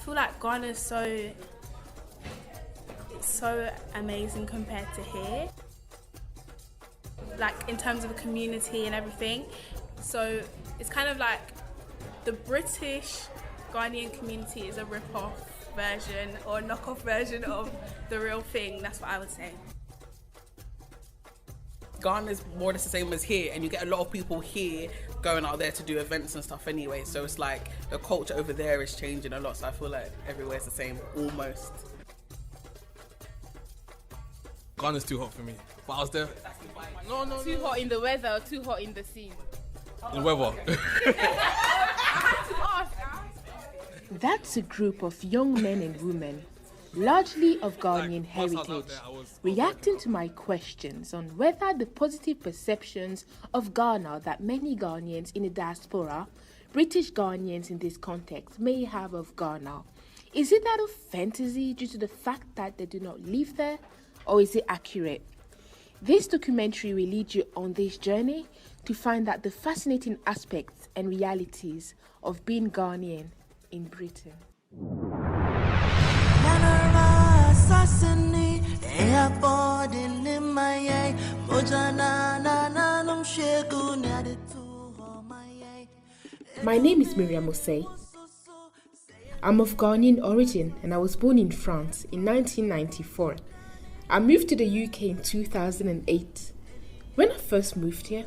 feel like Ghana is so amazing compared to here, like in terms of the community and everything. So it's kind of like the British Ghanaian community is a rip-off version or a knock-off version of the real thing. That's what I would say. Ghana's more or less the same as here, and you get a lot of people here going out there to do events and stuff anyway, so it's like the culture over there is changing a lot, so I feel like everywhere's the same, almost. Ghana's too hot for me, but I was there. No. Too hot in the weather or too hot in the scene? In weather. That's a group of young men and women, largely of Ghanaian heritage, reacting to my questions on whether the positive perceptions of Ghana that many Ghanaians in the diaspora, British Ghanaians in this context, may have of Ghana, is it that of fantasy due to the fact that they do not live there, or is it accurate? This documentary will lead you on this journey to find out the fascinating aspects and realities of being Ghanaian in Britain. My name is Miriam Osei. I'm of Ghanaian origin and I was born in France in 1994. I moved to the UK in 2008. When I first moved here,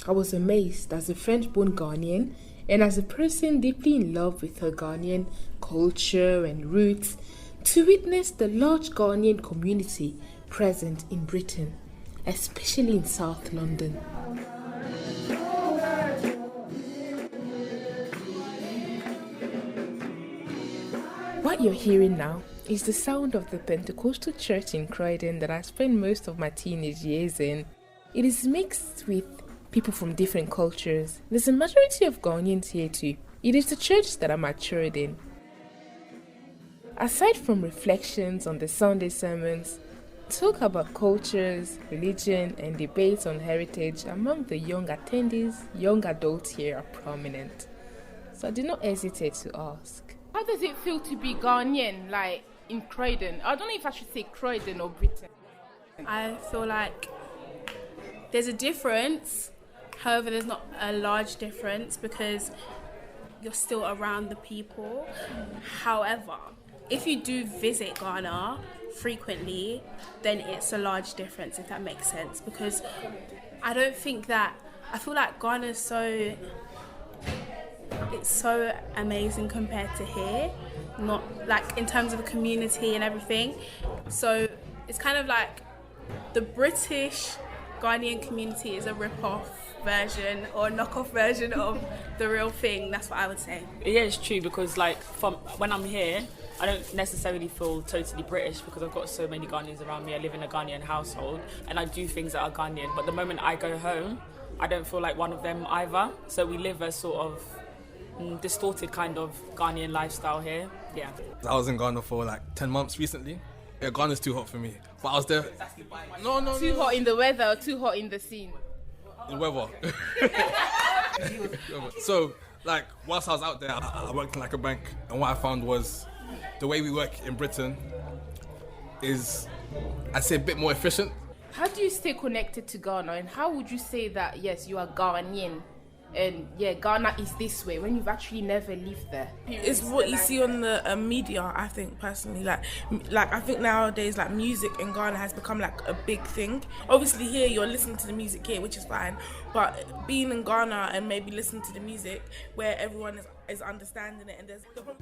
I was amazed as a French-born Ghanaian and as a person deeply in love with her Ghanaian culture and roots to witness the large Ghanaian community present in Britain, especially in South London. What you're hearing now is the sound of the Pentecostal church in Croydon that I spent most of my teenage years in. It is mixed with people from different cultures. There's a majority of Ghanaians here too. It is the church that I matured in. Aside from reflections on the Sunday sermons, talk about cultures, religion and debates on heritage among the young attendees, young adults here are prominent. So I did not hesitate to ask. How does it feel to be Ghanaian, like in Croydon? I don't know if I should say Croydon or Britain. I feel like there's a difference, however there's not a large difference because you're still around the people. However, if you do visit Ghana frequently, then it's a large difference, if that makes sense, because I feel like Ghana is so amazing compared to here, not like in terms of the community and everything. So it's kind of like the British Ghanaian community is a rip-off version or a knock-off version of the real thing. That's what I would say. Yeah, it's true, because like from when I'm here, I don't necessarily feel totally British because I've got so many Ghanaians around me. I live in a Ghanaian household and I do things that are Ghanaian, but the moment I go home, I don't feel like one of them either. So we live a sort of distorted kind of Ghanaian lifestyle here. Yeah. I was in Ghana for like 10 months recently. Yeah, Ghana's too hot for me, but I was there. No. Too hot in the weather or too hot in the scene? In weather. So, like, whilst I was out there, I worked in like a bank, and what I found was the way we work in Britain is, I'd say, a bit more efficient. How do you stay connected to Ghana, and how would you say that, yes, you are Ghanaian, and yeah, Ghana is this way when you've actually never lived there? It's what you see on the media, I think, personally. Like I think nowadays, like, music in Ghana has become like a big thing. Obviously here you're listening to the music here, which is fine, but being in Ghana and maybe listening to the music where everyone is understanding it, and there's there'll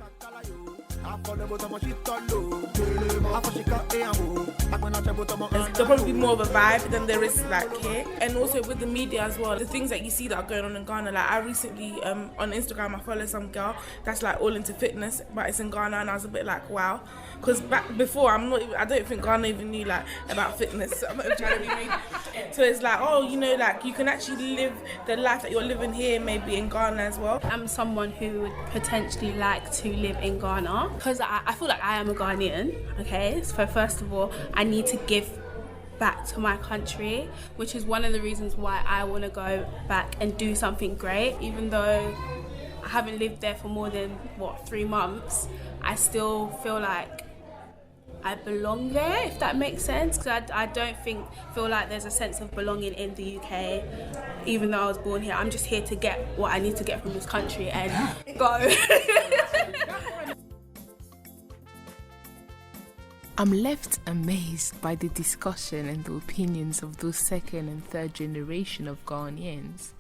probably be more of a vibe than there is like here. And also with the media as well, the things that you see that are going on in Ghana, like I recently on Instagram I follow some girl that's like all into fitness, but it's in Ghana, and I was a bit like, wow, because before I don't think Ghana even knew like about fitness. So I'm not even trying to be rude. So it's like, oh, you know, like you can actually live the life that you're living here maybe in Ghana as well. I'm someone who would potentially like to live in Ghana because I feel like I am a Ghanaian, okay? So first of all, I need to give back to my country, which is one of the reasons why I want to go back and do something great, even though I haven't lived there for more than 3 months, I still feel like I belong there, if that makes sense, because I don't feel like there's a sense of belonging in the UK, even though I was born here. I'm just here to get what I need to get from this country and go. I'm left amazed by the discussion and the opinions of those second and third generation of Ghanaians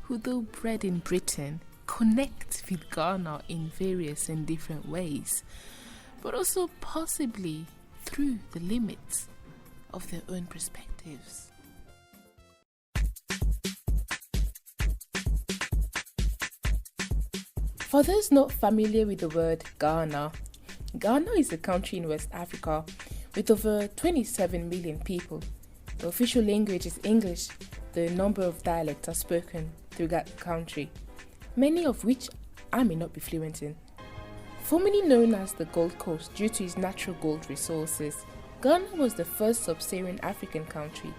who, though bred in Britain, connect with Ghana in various and different ways, but also possibly through the limits of their own perspectives. For those not familiar with the word Ghana, Ghana is a country in West Africa with over 27 million people. The official language is English. The number of dialects are spoken throughout the country, many of which I may not be fluent in. Formerly known as the Gold Coast due to its natural gold resources, Ghana was the first sub-Saharan African country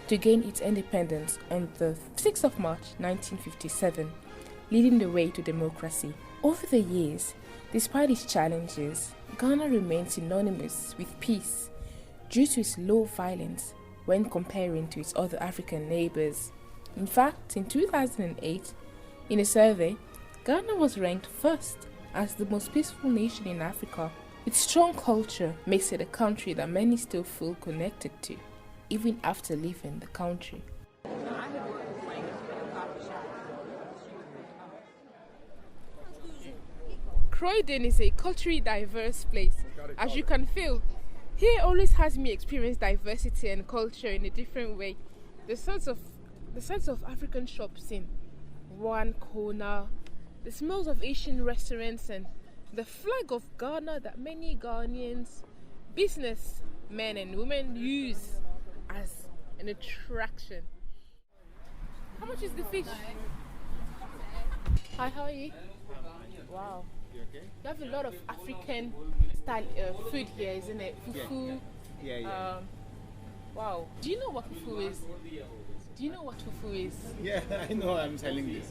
to gain its independence on the 6th of March 1957, leading the way to democracy. Over the years, despite its challenges, Ghana remains synonymous with peace due to its low violence when comparing to its other African neighbours. In fact, in 2008, in a survey, Ghana was ranked first as the most peaceful nation in Africa. Its strong culture makes it a country that many still feel connected to, even after leaving the country. Croydon is a culturally diverse place. As you can feel, here always has me experience diversity and culture in a different way. The sense of African shops in one corner, the smells of Asian restaurants, and the flag of Ghana that many Ghanaians, businessmen and women use as an attraction. How much is the fish? Hi, how are you? Wow. You have a lot of African style food here, isn't it? Fufu. Yeah. Wow. Do you know what fufu is? Yeah, I know. I'm selling this.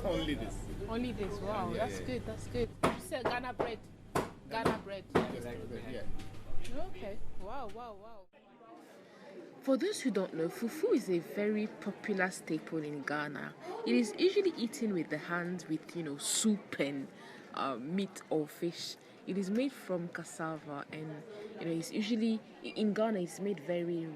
Only this. Only this. Wow, Yeah, that's yeah. good. That's good. You sell Ghana bread. Ghana bread. Yeah. Okay. Wow. For those who don't know, fufu is a very popular staple in Ghana. It is usually eaten with the hands with, soup and meat or fish. It is made from cassava, and it's usually in Ghana it's made very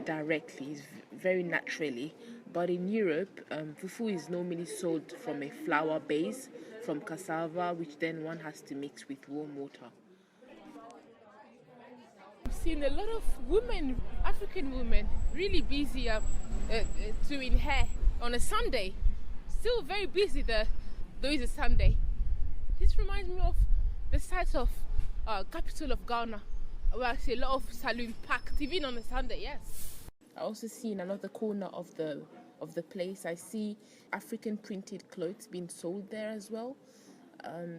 directly, it's very naturally. But in Europe, fufu is normally sold from a flour base from cassava, which then one has to mix with warm water. I've seen a lot of women, African women, really busy doing hair on a Sunday. Still very busy though it's a Sunday. This reminds me of the site of capital of Ghana, where I see a lot of saloons packed, even on a Sunday, yes. I also see in another corner of the place, I see African printed clothes being sold there as well.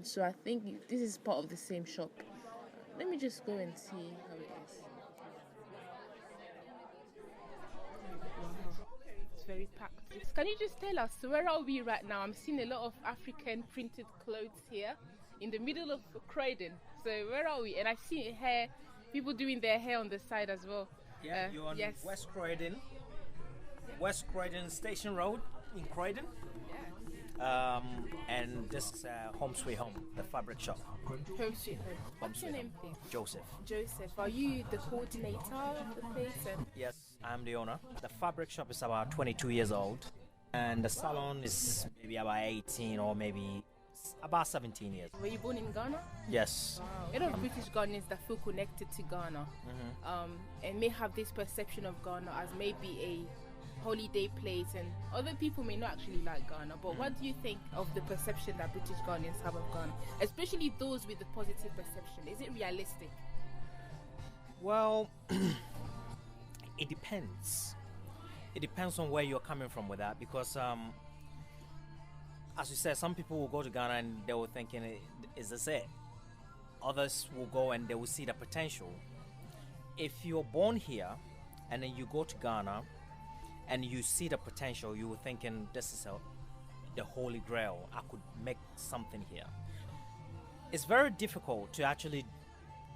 So I think this is part of the same shop. Let me just go and see how it is. Wow, it's very packed. Can you just tell us, where are we right now? I'm seeing a lot of African printed clothes here in the middle of Croydon. So where are we? And I see hair, people doing their hair on the side as well. Yeah, you're on yes. West Croydon Station Road in Croydon. Yeah. And this is Home Sweet Home, the fabric shop. Home Sweet Home. What's your name, please? Joseph. Joseph. Are you the coordinator of the place? Yes, I'm the owner. The fabric shop is about 22 years old, and the salon is maybe about 18 or maybe about 17 years. Were you born in Ghana? Yes. Wow. A lot of British Ghanaians that feel connected to Ghana and may have this perception of Ghana as maybe a holiday place, and other people may not actually like Ghana. But what do you think of the perception that British Ghanaians have of Ghana, especially those with the positive perception? Is it realistic? Well, it depends. It depends on where you're coming from with that, because as you said, some people will go to Ghana and they will thinking, is this it? Others will go and they will see the potential. If you're born here and then you go to Ghana and you see the potential, you were thinking this is the holy grail. I could make something here. It's very difficult to actually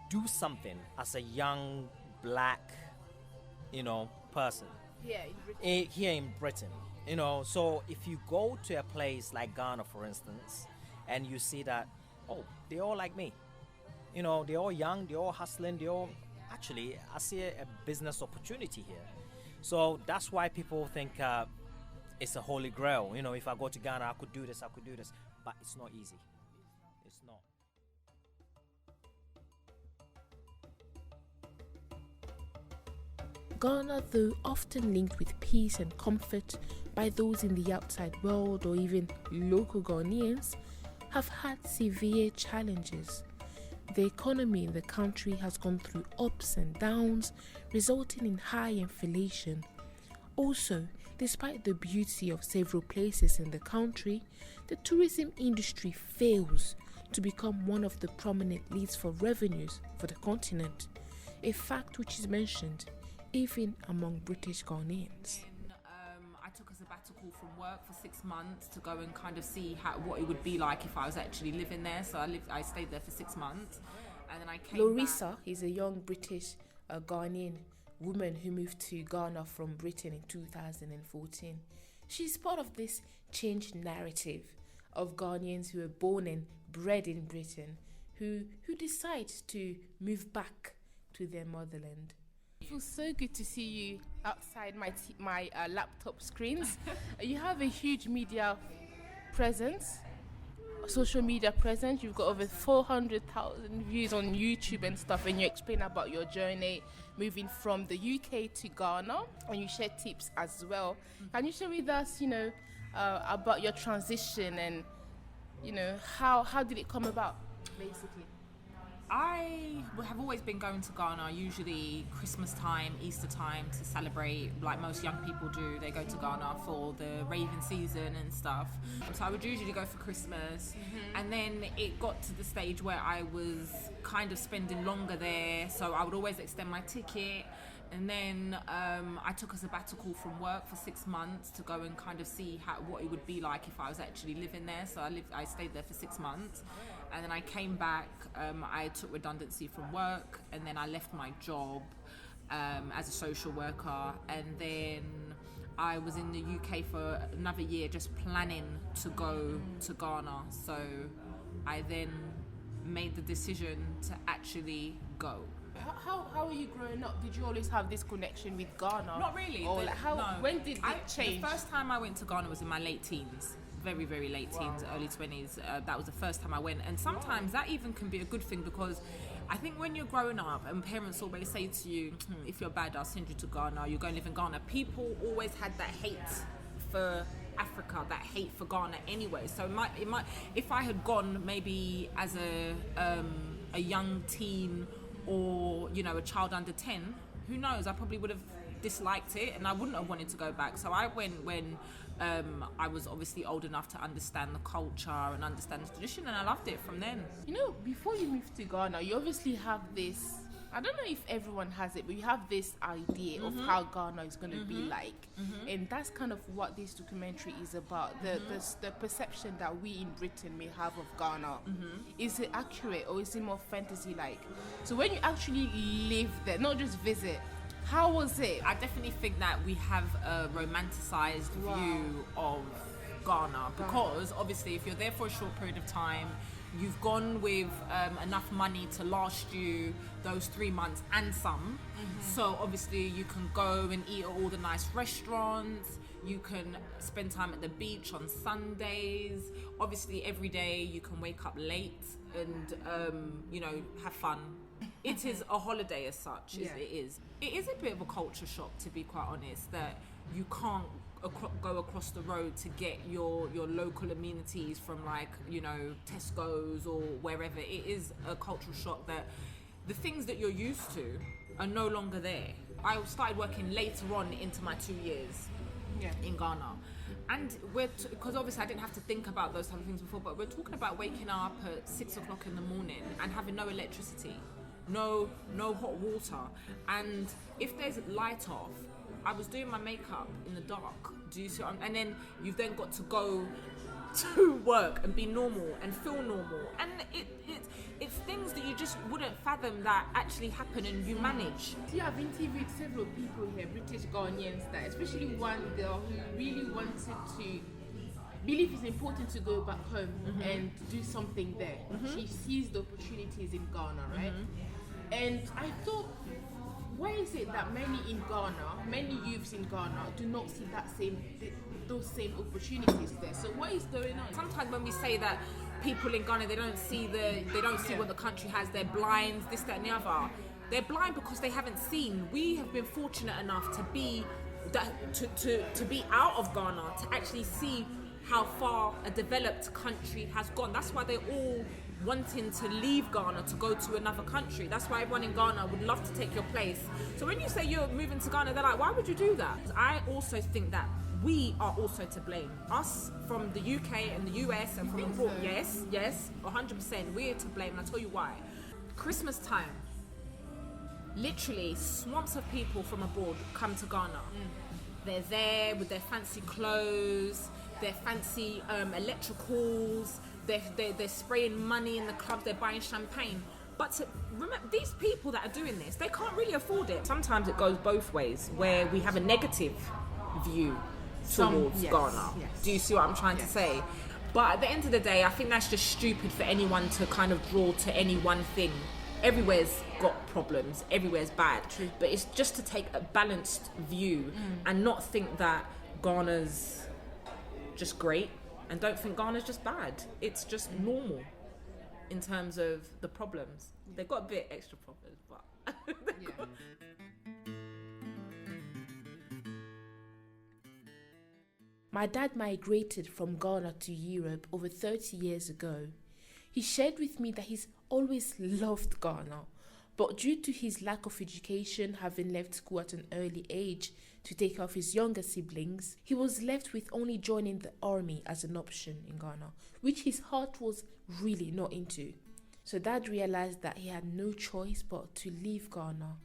do something as a young black, person here in Britain. So if you go to a place like Ghana, for instance, and you see that, they're all like me. They're all young, they're all hustling, actually, I see a business opportunity here. So that's why people think it's a holy grail. If I go to Ghana, I could do this. But it's not easy. It's not. Ghana, though often linked with peace and comfort by those in the outside world or even local Ghanaians, have had severe challenges. The economy in the country has gone through ups and downs, resulting in high inflation. Also, despite the beauty of several places in the country, the tourism industry fails to become one of the prominent leads for revenues for the continent, a fact which is mentioned even among British Ghanaians. I took a sabbatical from work for 6 months to go and kind of see what it would be like if I was actually living there. So I stayed there for 6 months, and then I came Lorissa back. is a young British Ghanaian woman who moved to Ghana from Britain in 2014. She's part of this changed narrative of Ghanaians who were born and bred in Britain who decide to move back to their motherland. It feels so good to see you outside my laptop screens. You have a huge media presence, social media presence. You've got over 400,000 views on YouTube and stuff, and you explain about your journey moving from the UK to Ghana, and you share tips as well. Can you share with us, about your transition and, how did it come about, basically? I have always been going to Ghana, usually Christmas time, Easter time, to celebrate, like most young people do. They go to Ghana for the raving season and stuff. So I would usually go for Christmas, and then it got to the stage where I was kind of spending longer there, so I would always extend my ticket. And then I took a sabbatical from work for 6 months to go and kind of see what it would be like if I was actually living there. So I stayed there for 6 months, and then I came back. I took redundancy from work, and then I left my job as a social worker, and then I was in the UK for another year, just planning to go to Ghana. So I then made the decision to actually go. How were you growing up? Did you always have this connection with Ghana? Not really. Or No. When did it change? The first time I went to Ghana was in my late teens. Very, very late teens, early 20s. That was the first time I went. And sometimes that even can be a good thing, because I think when you're growing up and parents always say to you, if you're bad, I'll send you to Ghana, you go and live in Ghana. People always had that hate for Africa, that hate for Ghana anyway. So it might if I had gone maybe as a young teen or a child under 10, who knows, I probably would have disliked it and I wouldn't have wanted to go back. So I went when I was obviously old enough to understand the culture and understand the tradition, and I loved it from then. Before you moved to Ghana, you obviously have this, I don't know if everyone has it, but you have this idea of how Ghana is going to be like. And that's kind of what this documentary is about. The perception that we in Britain may have of Ghana. Is it accurate, or is it more fantasy-like? So when you actually live there, not just visit, how was it? I definitely think that we have a romanticized view of Ghana, because obviously if you're there for a short period of time, you've gone with enough money to last you those 3 months and some. So obviously you can go and eat at all the nice restaurants, you can spend time at the beach on Sundays. Obviously every day you can wake up late and have fun. It is a holiday as such. It is a bit of a culture shock, to be quite honest, that you can't go across the road to get your local amenities from Tesco's or wherever. It is a cultural shock that the things that you're used to are no longer there. I started working later on into my 2 years in Ghana, and because obviously I didn't have to think about those type of things before, but we're talking about waking up at 6 o'clock in the morning and having no electricity, no hot water, and if there's light off, I was doing my makeup in the dark. Do you see? And then you've then got to go to work and be normal and feel normal. And it's things that you just wouldn't fathom that actually happen and you manage. See, I've interviewed several people here, British Ghanaians, that especially one girl who really wanted to believe it's important to go back home and do something there. She sees the opportunities in Ghana, right? And I thought, why is it that many youths in Ghana do not see those same opportunities there? So what is going on? Sometimes when we say that people in Ghana, they don't see what the country has, they're blind, this, that and the other. They're blind because they haven't seen. We have been fortunate enough to be out of Ghana, to actually see how far a developed country has gone. That's why they're all wanting to leave Ghana to go to another country. That's why everyone in Ghana would love to take your place. So when you say you're moving to Ghana, they're like, why would you do that? I also think that we are also to blame. Us from the UK and the US and from abroad. So? Yes, 100%. We're to blame, and I'll tell you why. Christmas time, literally swamps of people from abroad come to Ghana. They're there with their fancy clothes, their fancy electricals, they're spraying money in the clubs, they're buying champagne. But remember, these people that are doing this, they can't really afford it. Sometimes it goes both ways, where we have a negative view towards Ghana. Yes. Do you see what I'm trying to say? But at the end of the day, I think that's just stupid for anyone to kind of draw to any one thing. Everywhere's got problems, everywhere's bad. True. But it's just to take a balanced view and not think that Ghana's just great, and don't think Ghana's just bad. It's just normal in terms of the problems. They've got a bit extra problems, but My dad migrated from Ghana to Europe over 30 years ago. He shared with me that he's always loved Ghana, but due to his lack of education, having left school at an early age to take care of his younger siblings, he was left with only joining the army as an option in Ghana, which his heart was really not into. So Dad realized that he had no choice but to leave Ghana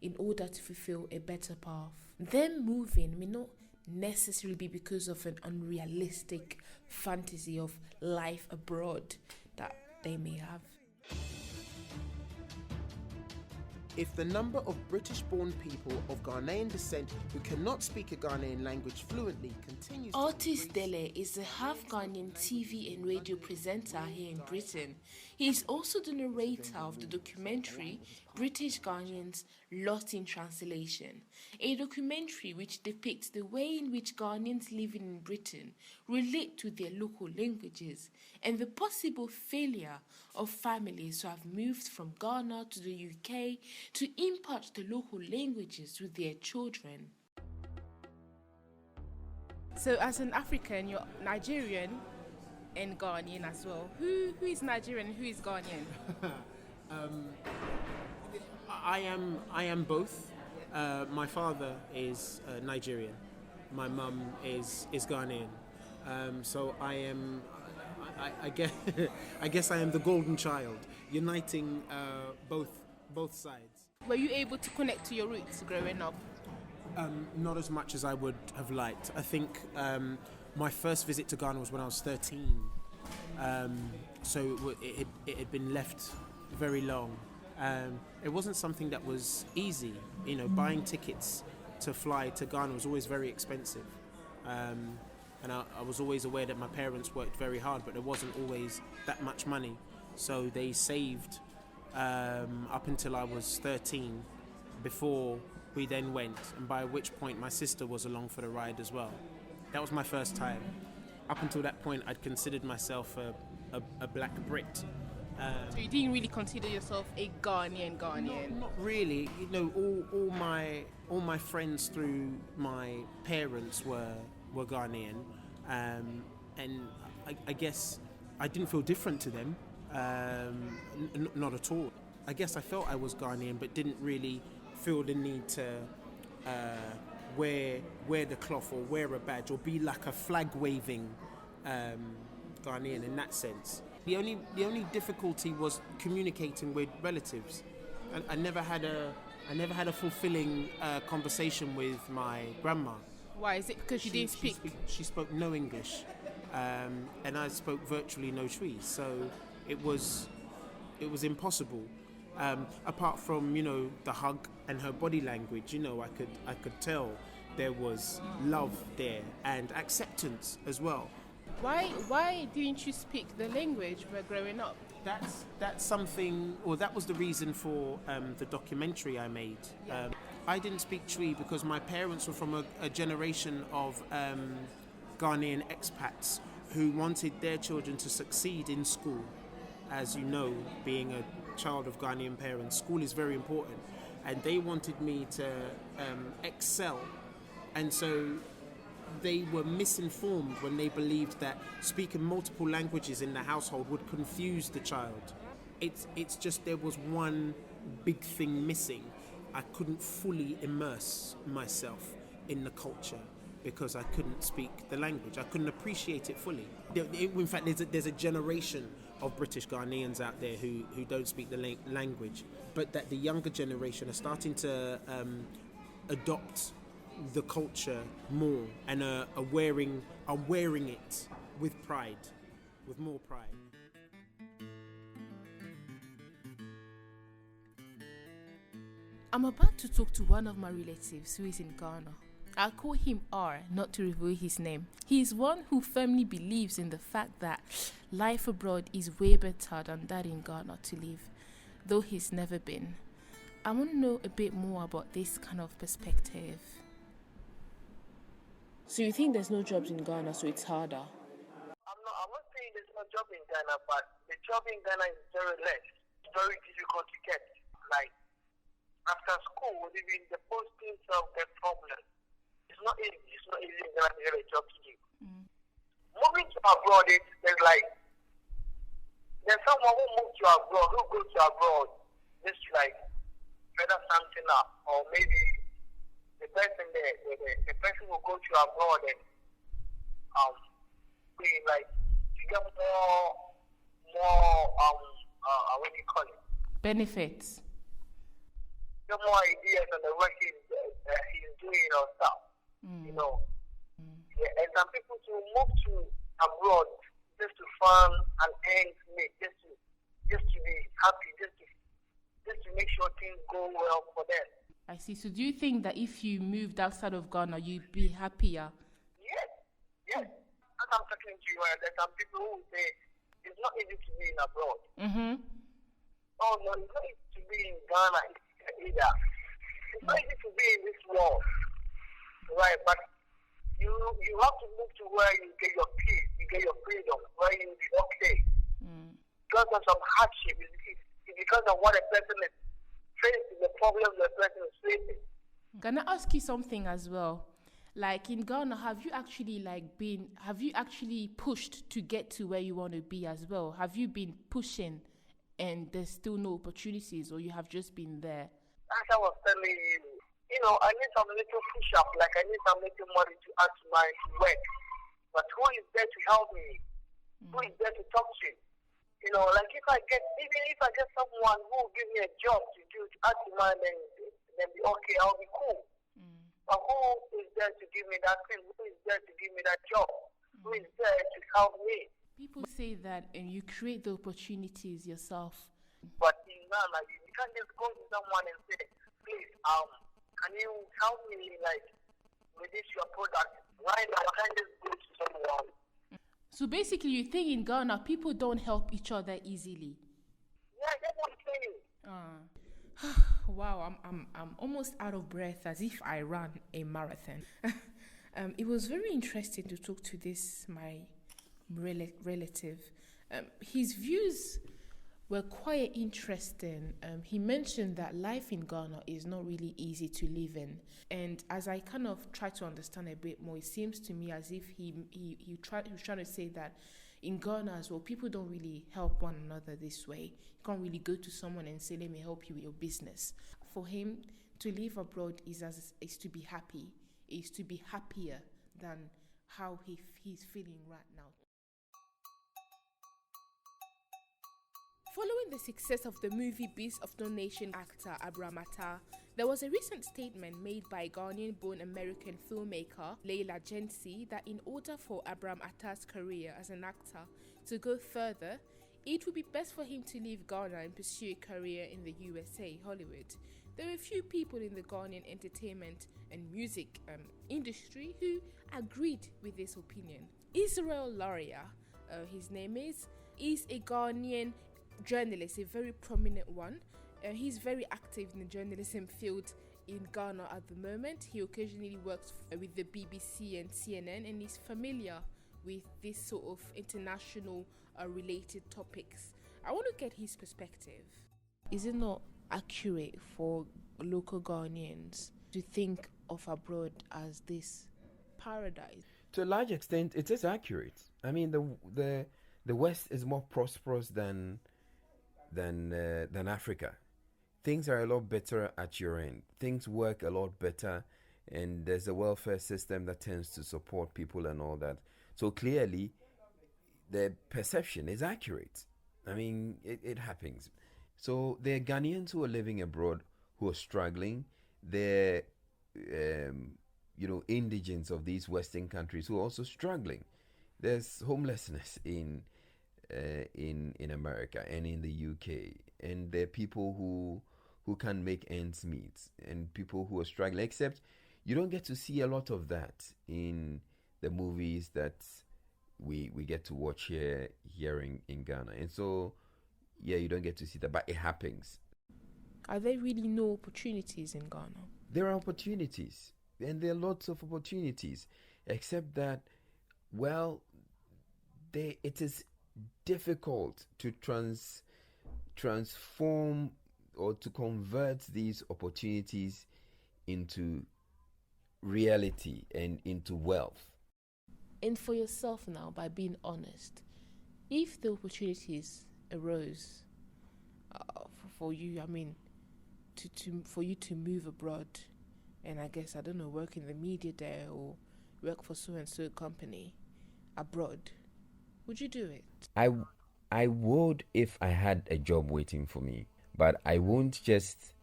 in order to fulfill a better path. Them moving may not necessarily be because of an unrealistic fantasy of life abroad that they may have. If the number of British-born people of Ghanaian descent who cannot speak a Ghanaian language fluently continues Ortis Deley is a half-Ghanaian TV and radio presenter here in Britain. He is also the narrator of the documentary British Ghanaians Lost in Translation, a documentary which depicts the way in which Ghanaians living in Britain relate to their local languages and the possible failure of families who have moved from Ghana to the UK to impart the local languages with their children. So as an African, you're Nigerian and Ghanaian as well. Who is Nigerian and who is Ghanaian? I am both. My father is Nigerian. My mum is Ghanaian. So I guess I am the golden child, uniting both sides. Were you able to connect to your roots growing up? Not as much as I would have liked. I think my first visit to Ghana was when I was 13. So it had been left very long. It wasn't something that was easy. You know, buying tickets to fly to Ghana was always very expensive. And I was always aware that my parents worked very hard, but there wasn't always that much money. So they saved up until I was 13 before we then went, and by which point my sister was along for the ride as well. That was my first time. Up until that point, I'd considered myself a black Brit. So you didn't really consider yourself a Ghanaian? Not really. You know, all my friends through my parents were Ghanaian, and I guess I didn't feel different to them, not at all. I guess I felt I was Ghanaian, but didn't really feel the need to wear the cloth or wear a badge or be like a flag waving Ghanaian in that sense. The only difficulty was communicating with relatives. I never had a fulfilling conversation with my grandma. Why? Is it because she didn't speak? She spoke no English. and I spoke virtually no Twi, so it was impossible. Apart from the hug and her body language, I could tell there was love there and acceptance as well. Why didn't you speak the language when growing up? That's something, or that was the reason for the documentary I made. I didn't speak Twi because my parents were from a generation of Ghanaian expats who wanted their children to succeed in school. As you know, being a child of Ghanaian parents, school is very important, and they wanted me to excel, and so they were misinformed when they believed that speaking multiple languages in the household would confuse the child. It's just there was one big thing missing. I couldn't fully immerse myself in the culture because I couldn't speak the language. I couldn't appreciate it fully. In fact, there's a generation of British Ghanaians out there who don't speak the language, but that the younger generation are starting to adopt the culture more and are wearing it with pride, with more pride. I'm about to talk to one of my relatives who is in Ghana. I'll call him R, not to reveal his name. He is one who firmly believes in the fact that life abroad is way better than that in Ghana to live, though he's never been. I want to know a bit more about this kind of perspective. So you think there's no jobs in Ghana, so it's harder? I'm not saying there's no job in Ghana, but the job in Ghana is very less. It's very difficult to get. Like, after school, even the postings of the problem. It's not easy. It's not easy in Ghana to get a job to do. Moving to abroad, there's someone who moves to abroad, who goes to abroad, just like further something up, or maybe the person there, the person will go to abroad and being like to get more what do you call it? Benefits. Get more ideas on the work he's doing or stuff. Yeah, and some people to move to abroad just to fun and earn money, just to be happy, just to make sure things go well for them. I see. So do you think that if you moved outside of Ghana, you'd be happier? Yes. As I'm talking to you, there's some people who say it's not easy to be in abroad. Oh no, it's not easy to be in Ghana either. It's not easy to be in this world, right? But you have to move to where you get your peace, you get your freedom, where you'll be okay. Because of some hardship, it's because of what a person is facing, the problem the person is facing. Can I ask you something as well? Like in Ghana, have you actually pushed to get to where you want to be as well? Have you been pushing and there's still no opportunities, or you have just been there? As I was telling you, I need some little push-up, like I need some little money to add to my work. But who is there to help me? Who is there to talk to? Like if I get someone who will give me a job to do, to add to mine, then be okay, I'll be cool. But who is there to give me that thing? Who is there to give me that job? Who is there to help me? People say that you create the opportunities yourself. But in Ghana, you can't just go to someone and say, please, can you help me, like, with this your product? Right now, I can't just go to someone. So basically, you think in Ghana, people don't help each other easily? Yeah, that's what I'm saying. Wow, I'm almost out of breath, as if I ran a marathon. It was very interesting to talk to my relative. His views were quite interesting. He mentioned that life in Ghana is not really easy to live in. And as I kind of try to understand a bit more, it seems to me as if he was trying to say that in Ghana as well, people don't really help one another this way. You can't really go to someone and say, let me help you with your business. For him, to live abroad is to be happy, is to be happier than how he's feeling right now. Following the success of the movie Beast of No Nation actor Abraham Atta, There was a recent statement made by Ghanaian-born American filmmaker Leila Jensi that in order for Abraham Atta's career as an actor to go further, it would be best for him to leave Ghana and pursue a career in the USA, Hollywood. There were a few people in the Ghanaian entertainment and music industry who agreed with this opinion. Israel Laryea, his name is a Ghanaian journalist, a very prominent one. He's very active in the journalism field in Ghana at the moment. He occasionally works with the BBC and CNN, and is familiar with this sort of international related topics. I want to get his perspective. Is it not accurate for local Ghanaians to think of abroad as this paradise? To a large extent, it is accurate. I mean, the West is more prosperous than Africa. Things are a lot better at your end. Things work a lot better, and there's a welfare system that tends to support people and all that. So clearly, the perception is accurate. I mean, it happens. So there are Ghanaians who are living abroad who are struggling. They're, indigents of these Western countries who are also struggling. There's homelessness in America and in the UK, and there are people who can't make ends meet, and people who are struggling. Except you don't get to see a lot of that in the movies that we get to watch here in Ghana, and so you don't get to see that, but it happens. Are there really no opportunities in Ghana? There are opportunities, and there are lots of opportunities, except that, it is difficult to transform or to convert these opportunities into reality and into wealth. And for yourself now, by being honest, if the opportunities arose for you, for you to move abroad, and I guess, work in the media there or work for so-and-so company abroad, would you do it? I would if I had a job waiting for me, but I won't just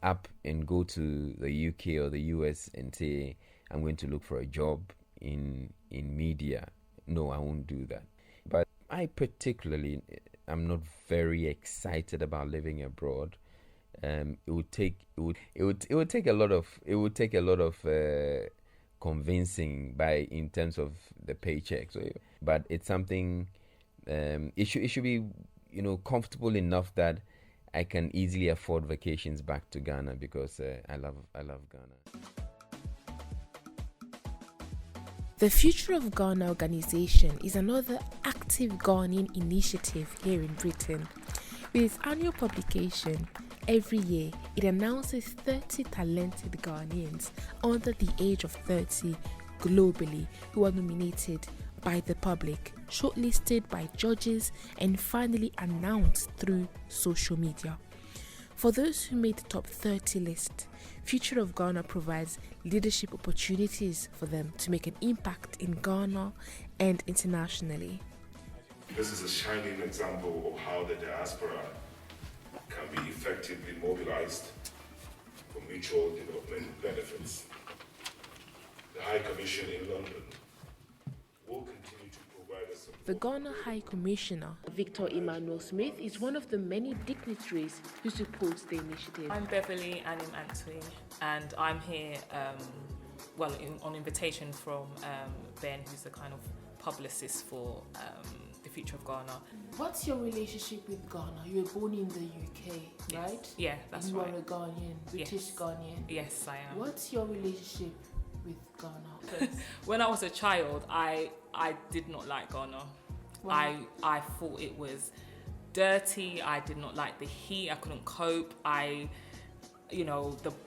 up and go to the UK or the US and say I'm going to look for a job in media. No, I won't do that. But I particularly am not very excited about living abroad. It would take a lot of convincing in terms of the paycheck. So, but it's something. It should be comfortable enough that I can easily afford vacations back to Ghana, because I love Ghana. The Future of Ghana organization is another active Ghanaian initiative here in Britain. With its annual publication, every year it announces 30 talented Ghanaians under the age of 30 globally who are nominated by the public, shortlisted by judges, and finally announced through social media. For those who made the top 30 list, Future of Ghana provides leadership opportunities for them to make an impact in Ghana and internationally. This is a shining example of how the diaspora can be effectively mobilized for mutual development benefits. The High Commission in London will continue to provide us. The Ghana High Commissioner, Victor Emmanuel Smith, is one of the many dignitaries who supports the initiative. I'm Beverly Anim Antwi, and I'm here on invitation from Ben, who's the kind of publicist for the Future of Ghana. What's your relationship with Ghana? You were born in the UK, right? Yeah, that's right. You are a Ghanaian, British Ghanaian. Yes, I am. What's your relationship with Ghana? When I was a child, I did not like Ghana. Wow. I thought it was dirty. I did not like the heat. I couldn't cope. The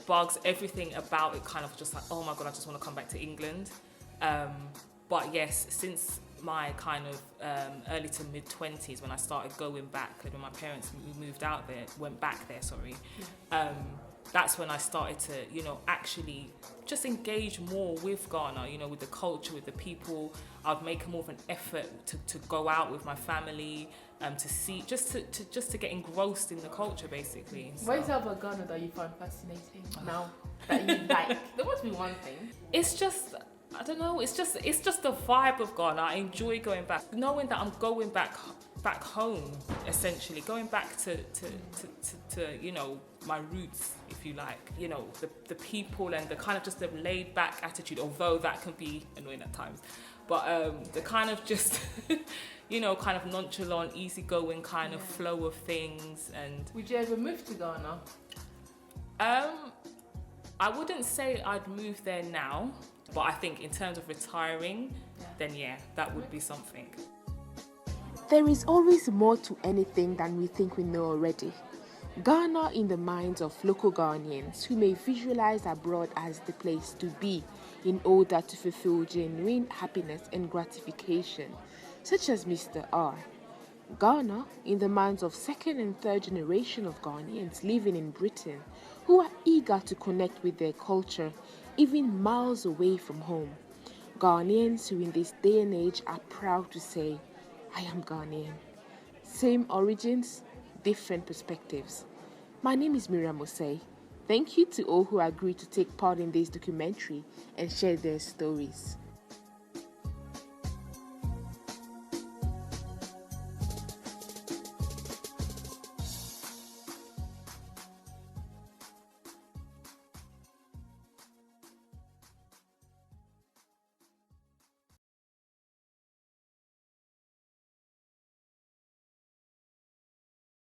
bugs, everything about it kind of just like, oh my God, I just want to come back to England. But yes, since my kind of early to mid 20s, when I started going back, when my parents went back there, that's when I started to, you know, actually just engage more with Ghana, you know, with the culture, with the people. I'd make more of an effort to go out with my family, to see, just to get engrossed in the culture, basically. So. What is it about Ghana that you find fascinating now that you like? There must be one thing. It's just, I don't know, it's just the vibe of Ghana. I enjoy going back, knowing that I'm going back home, essentially, going back to you know, my roots, if you like, you know, the people and the kind of just the laid back attitude, although that can be annoying at times, but the kind of just you know, kind of nonchalant, easygoing kind of flow of things. And would you ever move to Ghana? I wouldn't say I'd move there now, but I think in terms of retiring, then yeah, that would be something. There is always more to anything than we think we know already. Ghana in the minds of local Ghanaians who may visualize abroad as the place to be in order to fulfill genuine happiness and gratification, such as Mr. R. Ghana in the minds of second and third generation of Ghanaians living in Britain who are eager to connect with their culture even miles away from home. Ghanaians who in this day and age are proud to say, I am Ghanaian. Same origins, different perspectives. My name is Miriam Osei. Thank you to all who agreed to take part in this documentary and share their stories.